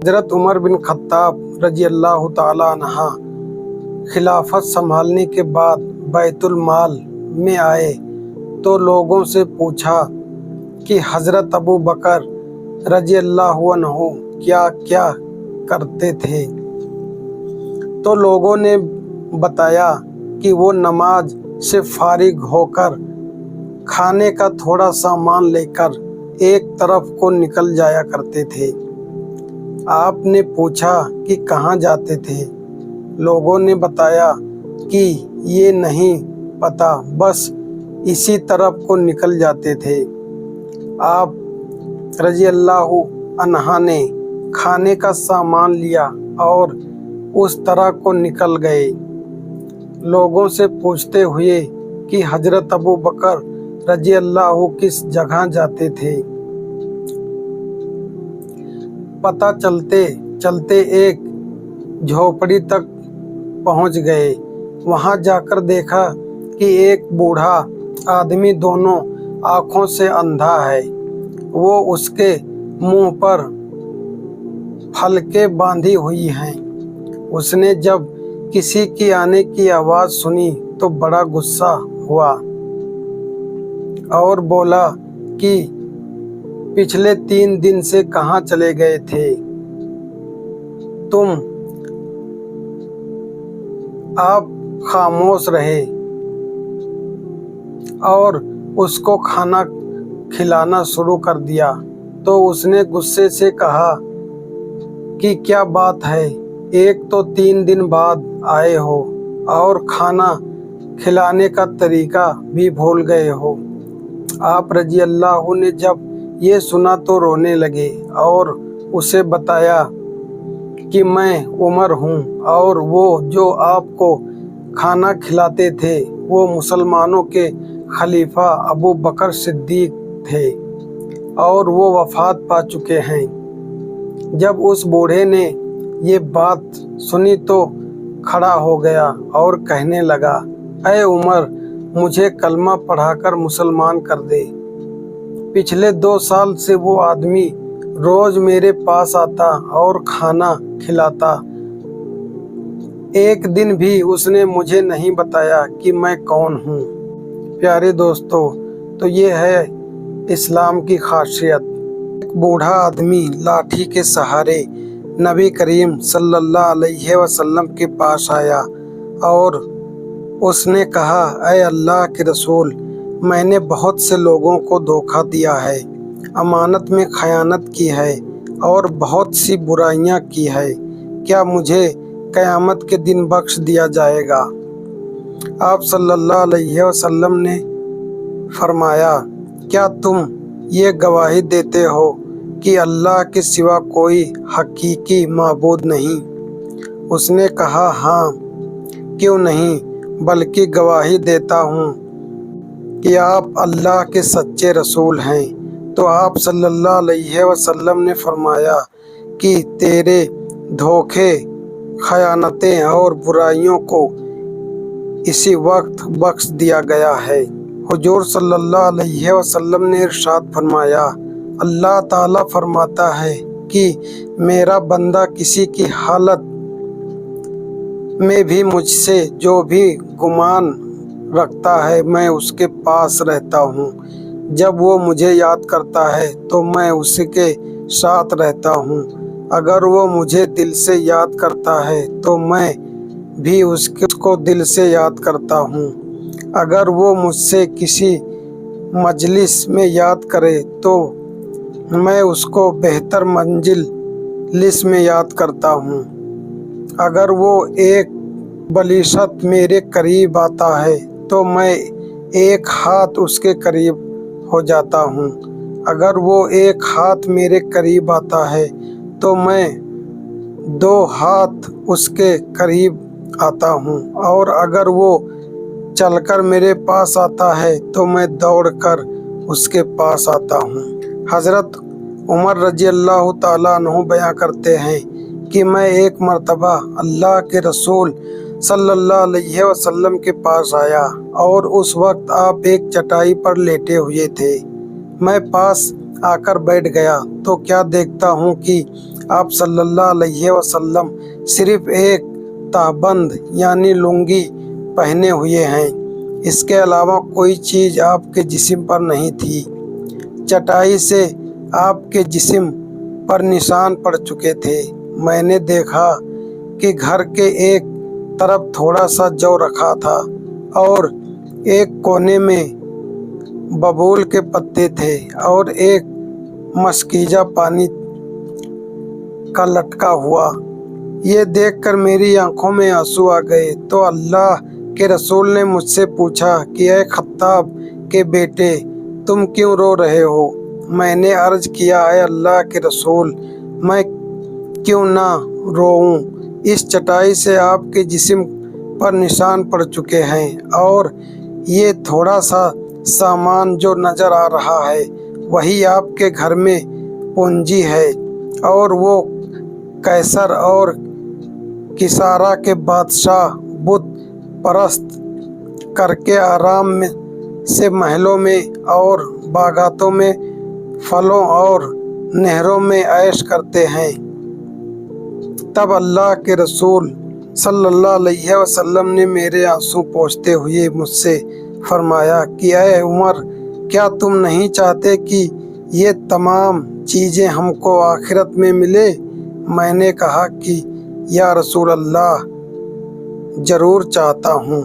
حضرت عمر بن خطاب رضی اللہ تعالیٰ عنہ خلافت سنبھالنے کے بعد بیت المال میں آئے تو لوگوں سے پوچھا کہ حضرت ابو بکر رضی اللہ عنہ کیا کیا کرتے تھے، تو لوگوں نے بتایا کہ وہ نماز سے فارغ ہو کر کھانے کا تھوڑا سامان لے کر ایک طرف کو نکل جایا کرتے تھے۔ آپ نے پوچھا کہ کہاں جاتے تھے؟ لوگوں نے بتایا کہ یہ نہیں پتا، بس اسی طرف کو نکل جاتے تھے۔ آپ رضی اللہ عنہ نے کھانے کا سامان لیا اور اس طرح کو نکل گئے، لوگوں سے پوچھتے ہوئے کہ حضرت ابو بکر رضی اللہ کس جگہ جاتے تھے۔ پتہ چلتے چلتے ایک جھوپڑی تک پہنچ گئے۔ وہاں جا کر دیکھا کہ ایک بوڑھا آدمی دونوں آنکھوں سے اندھا ہے، وہ اس کے منہ پر پھلکیں باندھی ہوئی ہیں۔ اس نے جب کسی کی آنے کی آواز سنی تو بڑا غصہ ہوا اور بولا کہ پچھلے 3 دن سے کہاں چلے گئے تھے تم؟ آپ خاموش رہے اور اس کو کھانا کھلانا شروع کر دیا تو اس نے غصے سے کہا کہ کیا بات ہے، ایک تو 3 دن بعد آئے ہو اور کھانا کھلانے کا طریقہ بھی بھول گئے ہو۔ آپ رضی اللہ نے جب یہ سنا تو رونے لگے اور اسے بتایا کہ میں عمر ہوں اور وہ جو آپ کو کھانا کھلاتے تھے وہ مسلمانوں کے خلیفہ ابو بکر صدیق تھے اور وہ وفات پا چکے ہیں۔ جب اس بوڑھے نے یہ بات سنی تو کھڑا ہو گیا اور کہنے لگا، اے عمر، مجھے کلمہ پڑھا کر مسلمان کر دے۔ پچھلے 2 سال سے وہ آدمی روز میرے پاس آتا اور کھانا کھلاتا، ایک دن بھی اس نے مجھے نہیں بتایا کہ میں کون ہوں۔ پیارے دوستو، تو یہ ہے اسلام کی خاصیت۔ ایک بوڑھا آدمی لاٹھی کے سہارے نبی کریم صلی اللہ علیہ وسلم کے پاس آیا اور اس نے کہا، اے اللہ کے رسول، میں نے بہت سے لوگوں کو دھوکہ دیا ہے، امانت میں خیانت کی ہے اور بہت سی برائیاں کی ہے، کیا مجھے قیامت کے دن بخش دیا جائے گا؟ آپ صلی اللہ علیہ وسلم نے فرمایا، کیا تم یہ گواہی دیتے ہو کہ اللہ کے سوا کوئی حقیقی معبود نہیں؟ اس نے کہا، ہاں، کیوں نہیں، بلکہ گواہی دیتا ہوں کہ آپ اللہ کے سچے رسول ہیں۔ تو آپ صلی اللہ علیہ وسلم نے فرمایا کہ تیرے دھوکے، خیانتیں اور برائیوں کو اسی وقت بخش دیا گیا ہے۔ حضور صلی اللہ علیہ وسلم نے ارشاد فرمایا، اللہ تعالیٰ فرماتا ہے کہ میرا بندہ کسی کی حالت میں بھی مجھ سے جو بھی گمان رکھتا ہے میں اس کے پاس رہتا ہوں، جب وہ مجھے یاد کرتا ہے تو میں اس کے ساتھ رہتا ہوں، اگر وہ مجھے دل سے یاد کرتا ہے تو میں بھی اس کو دل سے یاد کرتا ہوں، اگر وہ مجھ سے کسی مجلس میں یاد کرے تو میں اس کو بہتر مجلس میں یاد کرتا ہوں، اگر وہ ایک بلشت میرے قریب آتا ہے تو میں ایک ہاتھ اس کے قریب ہو جاتا ہوں، اگر وہ ایک ہاتھ میرے قریب آتا ہے تو میں 2 ہاتھ اس کے قریب آتا ہوں، اور اگر وہ چل کر میرے پاس آتا ہے تو میں دوڑ کر اس کے پاس آتا ہوں۔ حضرت عمر رضی اللہ تعالیٰ عنہ بیان کرتے ہیں کہ میں ایک مرتبہ اللہ کے رسول صلی اللہ علیہ وسلم کے پاس آیا اور اس وقت آپ ایک چٹائی پر لیٹے ہوئے تھے، میں پاس آ کر بیٹھ گیا تو کیا دیکھتا ہوں کہ آپ صلی اللہ علیہ وسلم صرف ایک تہبند یعنی لنگی پہنے ہوئے ہیں، اس کے علاوہ کوئی چیز آپ کے جسم پر نہیں تھی۔ چٹائی سے آپ کے جسم پر نشان پڑ چکے تھے۔ میں نے دیکھا کہ گھر کے ایک طرف تھوڑا سا جو رکھا تھا اور ایک کونے میں ببول کے پتے تھے اور ایک مشکیزہ پانی کا لٹکا ہوا۔ یہ دیکھ کر میری آنکھوں میں آنسو آ گئے تو اللہ کے رسول نے مجھ سے پوچھا کہ اے خطاب کے بیٹے، تم کیوں رو رہے ہو؟ میں نے عرض کیا، اے اللہ کے رسول، میں کیوں نہ روؤں؟ اس چٹائی سے آپ کے جسم پر نشان پڑ چکے ہیں اور یہ تھوڑا سا سامان جو نظر آ رہا ہے وہی آپ کے گھر میں پونجی ہے، اور وہ قیصر اور کسریٰ کے بادشاہ بت پرست کر کے آرام سے محلوں میں اور باغاتوں میں پھلوں اور نہروں میں عیش کرتے ہیں۔ تب اللہ کے رسول صلی اللہ علیہ وسلم نے میرے آنسو پوچھتے ہوئے مجھ سے فرمایا کہ اے عمر، کیا تم نہیں چاہتے کہ یہ تمام چیزیں ہم کو آخرت میں ملے؟ میں نے کہا کہ یا رسول اللہ، ضرور چاہتا ہوں۔